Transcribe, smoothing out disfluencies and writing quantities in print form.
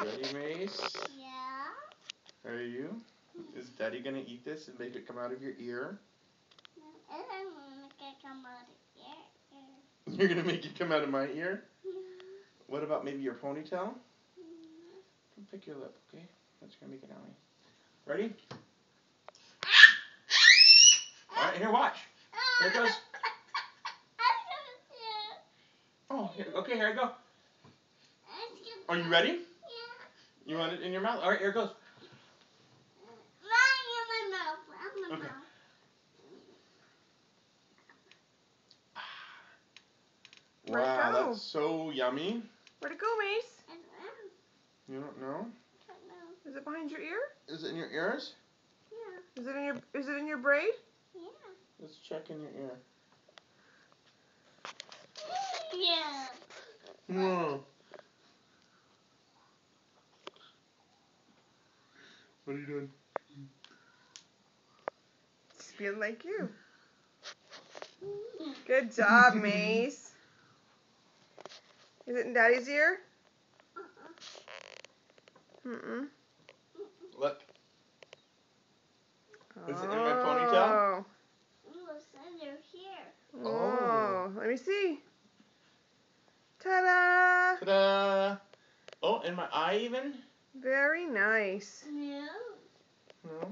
ready, Mace? Yeah. Are you? Is Daddy gonna eat this and make it come out of your ear? I'm gonna make it come out of your ear. You're gonna make it come out of my ear? What about maybe your ponytail? Pick your lip, okay? That's gonna make it out. Ready? Alright, here, watch. Here it goes. Oh, here, okay, here I go. Are you ready? Yeah. You want it in your mouth? Alright, here it goes. Right in my mouth. Right in my mouth. Wow, that's so yummy. Where'd it go, Mace? I don't know. You don't know? I don't know. Is it behind your ear? Is it in your ears? Yeah. Is it in your braid? Yeah. Let's check in your ear. Yeah. Whoa. What are you doing? It's feeling like you. Good job, Mace. Is it in Daddy's ear? Mm-mm. Look. Is it in my Oh. ponytail? It's under here. Oh. Let me see. Ta-da! Ta-da! Oh, in my eye even? Very nice. No. No.